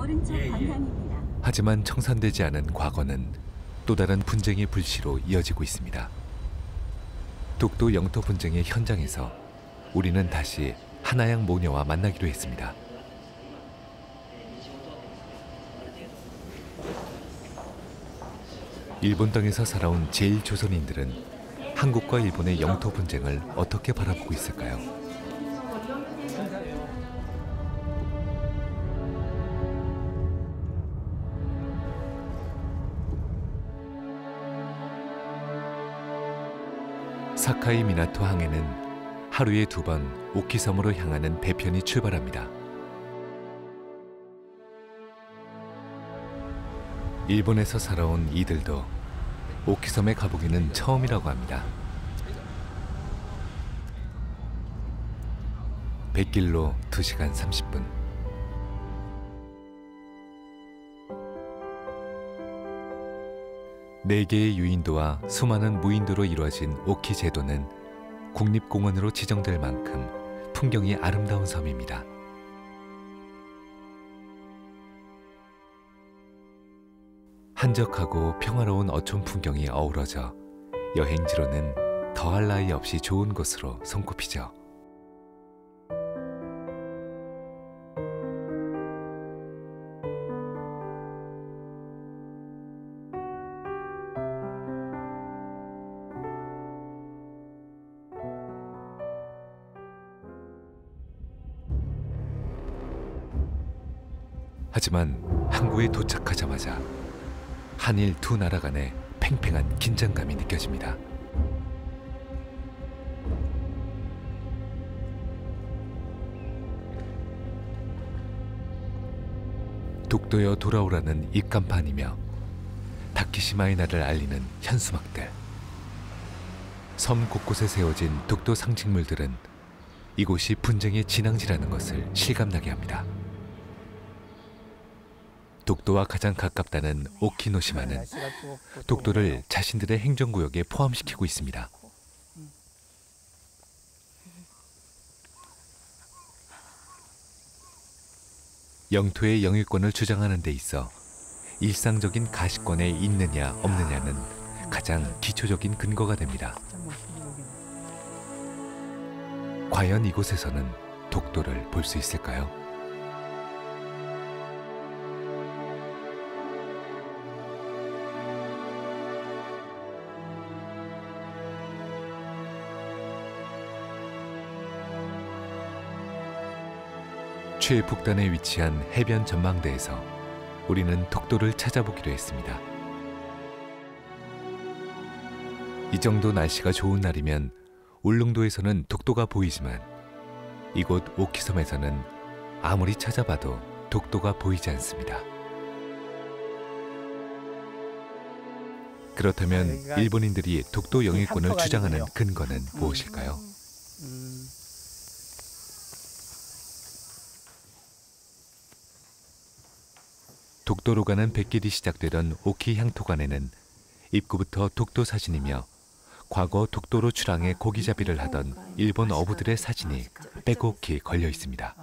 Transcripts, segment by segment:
오른쪽 방향입니다. 하지만 청산되지 않은 과거는 또 다른 분쟁의 불씨로 이어지고 있습니다. 독도 영토 분쟁의 현장에서 우리는 다시 하나양 모녀와 만나기로 했습니다. 일본 땅에서 살아온 제1조선인들은 한국과 일본의 영토 분쟁을 어떻게 바라보고 있을까요? 사카이 미나토 항에는 하루에 2번 오키섬으로 향하는 배편이 출발합니다. 일본에서 살아온 이들도 오키섬에 가보기는 처음이라고 합니다. 뱃길로 2시간 30분. 네 개의 유인도와 수많은 무인도로 이루어진 오키 제도는 국립공원으로 지정될 만큼 풍경이 아름다운 섬입니다. 한적하고 평화로운 어촌 풍경이 어우러져 여행지로는 더할 나위 없이 좋은 곳으로 손꼽히죠. 하지만 항구에 도착하자마자 한일 두 나라 간의 팽팽한 긴장감이 느껴집니다. 독도여 돌아오라는 입간판이며 다키시마의 날을 알리는 현수막들. 섬 곳곳에 세워진 독도 상징물들은 이곳이 분쟁의 진앙지라는 것을 실감나게 합니다. 독도와 가장 가깝다는 오키노시마는 독도를 자신들의 행정구역에 포함시키고 있습니다. 영토의 영유권을 주장하는 데 있어 일상적인 가시권에 있느냐 없느냐는 가장 기초적인 근거가 됩니다. 과연 이곳에서는 독도를 볼 수 있을까요? 최북단에 위치한 해변 전망대에서 우리는 독도를 찾아보기로 했습니다. 이 정도 날씨가 좋은 날이면 울릉도에서는 독도가 보이지만 이곳 오키섬에서는 아무리 찾아봐도 독도가 보이지 않습니다. 그렇다면 일본인들이 독도 영유권을 주장하는 근거는 무엇일까요? 독도로 가는 뱃길이 시작되던 오키 향토관에는 입구부터 독도 사진이며 과거 독도로 출항해 고기잡이를 하던 일본 어부들의 사진이 빼곡히 걸려 있습니다.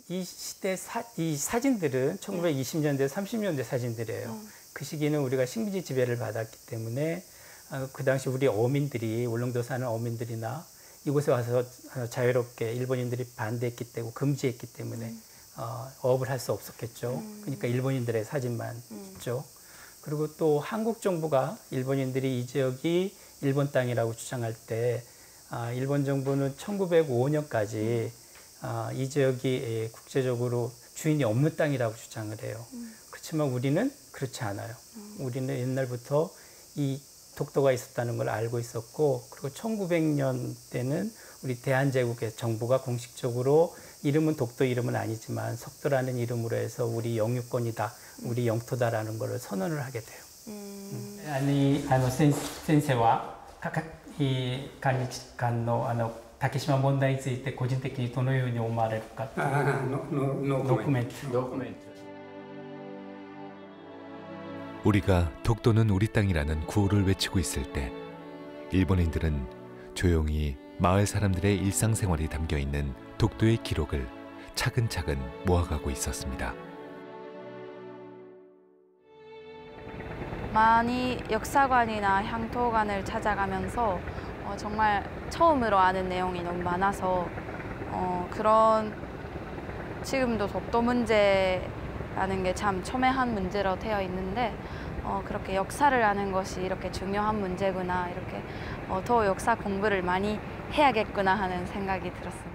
이 시대 이 사진들은 1920년대, 30년대 사진들이에요. 그 시기는 우리가 식민지 지배를 받았기 때문에 그 당시 우리 어민들이 울릉도 사는 어민들이나 이곳에 와서 자유롭게 일본인들이 반대했기 때문에 금지했기 때문에 어업을 할 수 없었겠죠. 그러니까 일본인들의 사진만 있죠. 그리고 또 한국 정부가 일본인들이 이 지역이 일본 땅이라고 주장할 때 일본 정부는 1905년까지 이 지역이 국제적으로 주인이 없는 땅이라고 주장을 해요. 그렇지만 우리는 그렇지 않아요. 우리는 옛날부터 이 독도가 있었다는 걸 알고 있었고, 그리고 1900년 때는 우리 대한제국의 정부가 공식적으로 이름은 독도 이름은 아니지만 석도라는 이름으로 해서 우리 영유권이다, 우리 영토다라는 걸 선언을 하게 돼요. 아니, 先生はい韓日間の竹島問題について個人的にどのように思われるか。ノコメント。 우리가 독도는 우리 땅이라는 구호를 외치고 있을 때 일본인들은 조용히 마을 사람들의 일상생활이 담겨있는 독도의 기록을 차근차근 모아가고 있었습니다. 많이 역사관이나 향토관을 찾아가면서 정말 처음으로 아는 내용이 너무 많아서 그런 지금도 독도 문제라는 게 참 첨예한 문제로 되어 있는데 그렇게 역사를 아는 것이 이렇게 중요한 문제구나, 이렇게 더 역사 공부를 많이 해야겠구나 하는 생각이 들었습니다.